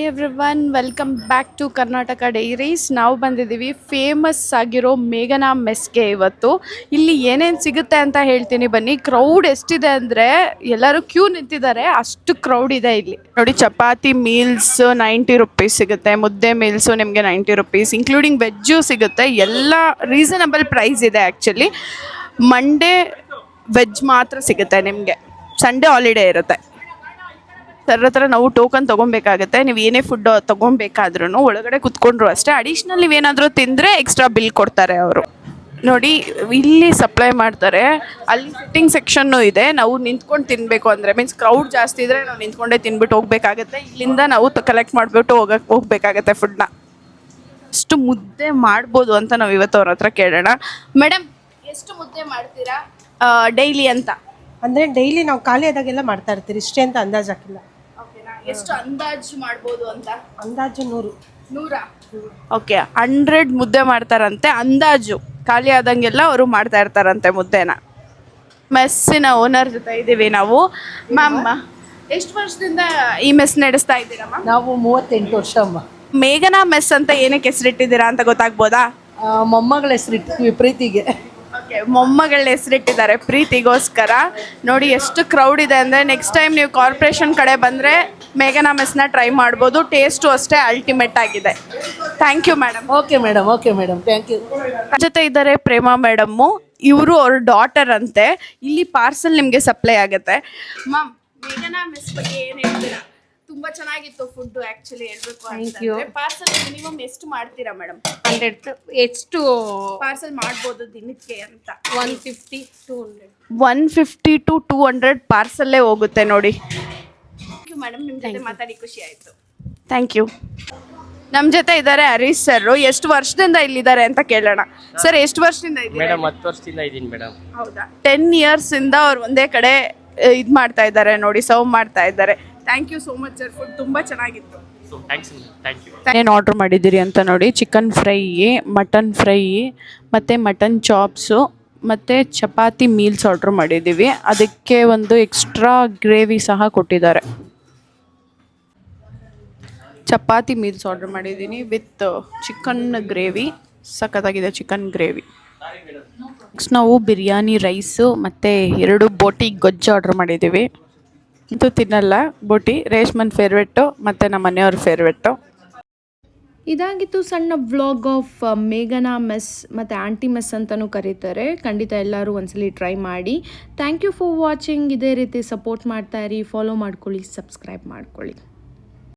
Everyone, welcome back to Karnataka diaries. ನಾವು ಬಂದಿದ್ದೀವಿ famous ಆಗಿರೋ ಮೇಘನಾ ಮೆಸ್ಗೆ. ಇವತ್ತು ಇಲ್ಲಿ ಏನೇನು ಸಿಗುತ್ತೆ ಅಂತ ಹೇಳ್ತೀನಿ ಬನ್ನಿ. ಕ್ರೌಡ್ ಎಷ್ಟಿದೆ ಅಂದರೆ ಎಲ್ಲರೂ ಕ್ಯೂ ನಿಂತಿದ್ದಾರೆ, ಅಷ್ಟು ಕ್ರೌಡ್ ಇದೆ ಇಲ್ಲಿ. ನೋಡಿ, ಚಪಾತಿ ಮೀಲ್ಸ್ 90 ರುಪೀಸ್ ಸಿಗುತ್ತೆ, ಮುದ್ದೆ ಮೀಲ್ಸು ನಿಮಗೆ 90 ರುಪೀಸ್, ಇನ್ಕ್ಲೂಡಿಂಗ್ ವೆಜ್ಜು ಸಿಗುತ್ತೆ. ಎಲ್ಲ ರೀಸನಬಲ್ ಪ್ರೈಸ್ ಇದೆ. ಆ್ಯಕ್ಚುಲಿ ಮಂಡೇ ವೆಜ್ ಮಾತ್ರ ಸಿಗುತ್ತೆ ನಿಮಗೆ, ಸಂಡೇ ಹಾಲಿಡೇ ಇರುತ್ತೆ. ಸರ್ ಹತ್ರ ನಾವು ಟೋಕನ್ ತೊಗೊಬೇಕಾಗುತ್ತೆ. ನೀವು ಏನೇ ಫುಡ್ ತೊಗೊಬೇಕಾದ್ರೂ ಒಳಗಡೆ ಕುತ್ಕೊಂಡ್ರು ಅಷ್ಟೇ. ಅಡಿಷ್ನಲ್ ನೀವೇನಾದರೂ ತಿಂದರೆ ಎಕ್ಸ್ಟ್ರಾ ಬಿಲ್ ಕೊಡ್ತಾರೆ ಅವರು. ನೋಡಿ, ಇಲ್ಲಿ ಸಪ್ಲೈ ಮಾಡ್ತಾರೆ. ಅಲ್ಲಿ ಸಿಟ್ಟಿಂಗ್ ಸೆಕ್ಷನ್ನು ಇದೆ. ನಾವು ನಿಂತ್ಕೊಂಡು ತಿನ್ನಬೇಕು ಅಂದರೆ, ಮೀನ್ಸ್ ಕ್ರೌಡ್ ಜಾಸ್ತಿ ಇದ್ದರೆ ನಾವು ನಿಂತ್ಕೊಂಡೇ ತಿನ್ಬಿಟ್ಟು ಹೋಗಬೇಕಾಗತ್ತೆ. ಇಲ್ಲಿಂದ ನಾವು ಕಲೆಕ್ಟ್ ಮಾಡಿಬಿಟ್ಟು ಹೋಗಬೇಕಾಗತ್ತೆ ಫುಡ್ನ. ಎಷ್ಟು ಮುದ್ದೆ ಮಾಡ್ಬೋದು ಅಂತ ನಾವು ಇವತ್ತು ಅವ್ರ ಹತ್ರ ಕೇಳೋಣ. ಮೇಡಮ್, ಎಷ್ಟು ಮುದ್ದೆ ಮಾಡ್ತೀರಾ ಡೈಲಿ ಅಂತ? ಅಂದರೆ ಡೈಲಿ ನಾವು ಖಾಲಿ ಆದಾಗೆಲ್ಲ ಮಾಡ್ತಾ ಇರ್ತೀರಿ, ಇಷ್ಟೇ ಅಂತ ಅಂದಾಜು ಹಾಕಿಲ್ಲ. ಎಷ್ಟು ಅಂದಾಜು ಮಾಡ್ಬೋದು ಅಂತ? ಅಂದಾಜು 100. ಓಕೆ, 100 ಮುದ್ದೆ ಮಾಡ್ತಾರಂತೆ ಅಂದಾಜು. ಖಾಲಿ ಆದಂಗೆಲ್ಲ ಅವರು ಮಾಡ್ತಾ ಇರ್ತಾರಂತೆ ಮುದ್ದೆನ. ಮೆಸ್ಸಿನ ಓನರ್ ಜೊತೆ ಇದ್ದೀವಿ ನಾವು. ಮ್ಯಾಮ್, ಎಷ್ಟು ವರ್ಷದಿಂದ ಈ ಮೆಸ್ ನಡೆಸ್ತಾ ಇದ್ದೀರಮ್ಮ? ನಾವು 38 ವರ್ಷ ಅಮ್ಮ. ಮೇಘನಾ ಮೆಸ್ ಅಂತ ಏನಕ್ಕೆ ಹೆಸರಿಟ್ಟಿದ್ದೀರಾ ಅಂತ ಗೊತ್ತಾಗ್ಬೋದಾ? ಮೊಮ್ಮಗಳ ಹೆಸರಿಟ್ಟಿದ್ವಿ ಪ್ರೀತಿಗೆ. ಓಕೆ, ಮೊಮ್ಮಗಳ ಹೆಸರಿಟ್ಟಿದ್ದಾರೆ ಪ್ರೀತಿಗೋಸ್ಕರ. ನೋಡಿ ಎಷ್ಟು ಕ್ರೌಡ್ ಇದೆ ಅಂದರೆ, ನೆಕ್ಸ್ಟ್ ಟೈಮ್ ನೀವು ಕಾರ್ಪೊರೇಷನ್ ಕಡೆ ಬಂದರೆ ಮೇಘನಾ ಮೆಸ್ನ ಟ್ರೈ ಮಾಡ್ಬೋದು. ಟೇಸ್ಟು ಅಷ್ಟೇ ಅಲ್ಟಿಮೇಟ್ ಆಗಿದೆ. Thank you madam. Okay madam, thank you. ಜೊತೆ ಇದ್ದಾರೆ ಪ್ರೇಮಾ ಮೇಡಮ್ಮು. ಇವರು ಅವ್ರ ಡಾಟರ್ ಅಂತೆ. ಇಲ್ಲಿ ಪಾರ್ಸಲ್ ನಿಮಗೆ ಸಪ್ಲೈ ಆಗುತ್ತೆ. ಮ್ಯಾಮ್, ಮೇಘನಾ ಮೆಸ್ ಬಗ್ಗೆ ಏನು ಹೇಳ್ತೀರಾ? ತುಂಬ ಚೆನ್ನಾಗಿತ್ತು ಫುಡ್ಡು. ಆ್ಯಕ್ಚುಲಿ ಹೇಳ್ಬೇಕು ಅಂತಂದರೆ ಪಾರ್ಸಲ್ ಮಿನಿಮಮ್ ಎಷ್ಟು ಮಾಡ್ತೀರಾ ಮೇಡಮ್? 100 ಎಷ್ಟು ಪಾರ್ಸಲ್ ಮಾಡ್ಬೋದು ದಿನಕ್ಕೆ ಅಂತ? 150 200 150 to 200 ಪಾರ್ಸಲ್ಲೇ ಹೋಗುತ್ತೆ ನೋಡಿ. ಥ್ಯಾಂಕ್ ಯು ಮೇಡಮ್, ನಿಮ್ಮ ಜೊತೆ ಮಾತಾಡಿ ಖುಷಿ ಆಯಿತು. Thank you. ನಮ್ಮ ಜೊತೆ ಇದ್ದಾರೆ ಹರೀಶ್ ಸರ್. ಎಷ್ಟು ವರ್ಷದಿಂದ ಇಲ್ಲಿದ್ದಾರೆ ಅಂತ ಕೇಳೋಣ. ಸರ್, ಎಷ್ಟು ವರ್ಷದಿಂದ ಇದ್ದೀರಾ? ಮೇಡಮ್ 10 ವರ್ಷದಿಂದ ಇದ್ದೀನಿ ಮೇಡಮ್. ಹೌದಾ? 10 ಇಯರ್ಸಿಂದ ಅವ್ರು ಒಂದೇ ಕಡೆ ಇದು ಮಾಡ್ತಾ ಇದ್ದಾರೆ ನೋಡಿ, ಸರ್ವ್ ಮಾಡ್ತಾ ಇದ್ದಾರೆ. Thank you so much sir, food ತುಂಬ ಚೆನ್ನಾಗಿತ್ತು. Thank you. ಏನು ಆರ್ಡ್ರ್ ಮಾಡಿದ್ದೀರಿ ಅಂತ ನೋಡಿ. ಚಿಕನ್ ಫ್ರೈ, ಮಟನ್ ಫ್ರೈ ಮತ್ತು ಮಟನ್ ಚಾಪ್ಸು ಮತ್ತು ಚಪಾತಿ ಮೀಲ್ಸ್ ಆರ್ಡ್ರ್ ಮಾಡಿದ್ದೀವಿ. ಅದಕ್ಕೆ ಒಂದು ಎಕ್ಸ್ಟ್ರಾ ಗ್ರೇವಿ ಸಹ ಕೊಟ್ಟಿದ್ದಾರೆ. ಚಪಾತಿ ಮೀಲ್ಸ್ ಆರ್ಡ್ರ್ ಮಾಡಿದ್ದೀನಿ ವಿತ್ ಚಿಕನ್ ಗ್ರೇವಿ. ಸಖತ್ತಾಗಿದೆ ಚಿಕನ್ ಗ್ರೇವಿ. ನೆಕ್ಸ್ಟ್ ನಾವು ಬಿರಿಯಾನಿ ರೈಸು ಮತ್ತು 2 ಬೋಟಿ ಗೊಜ್ಜು ಆರ್ಡ್ರ್ ಮಾಡಿದ್ದೀವಿ. ಇದು ತಿನ್ನಲ್ಲ ಬೋಟಿ, ರೇಷ್ಮನ್ ಫೇವ್ರೆಟ್ಟು ಮತ್ತು ನಮ್ಮ ಮನೆಯವ್ರ ಫೇವ್ರೆಟ್ಟು. ಇದಾಗಿತ್ತು ಸಣ್ಣ ವ್ಲಾಗ್ ಆಫ್ ಮೇಘನಾ ಮೆಸ್ ಮತ್ತು ಆಂಟಿ ಮೆಸ್ ಅಂತಲೂ ಕರೀತಾರೆ. ಖಂಡಿತ ಎಲ್ಲರೂ ಒಂದ್ಸಲಿ ಟ್ರೈ ಮಾಡಿ. Thank you for watching. ಇದೇ ರೀತಿ ಸಪೋರ್ಟ್ ಮಾಡ್ತಾಯಿರಿ, ಫಾಲೋ ಮಾಡ್ಕೊಳ್ಳಿ, ಸಬ್ಸ್ಕ್ರೈಬ್ ಮಾಡ್ಕೊಳ್ಳಿ.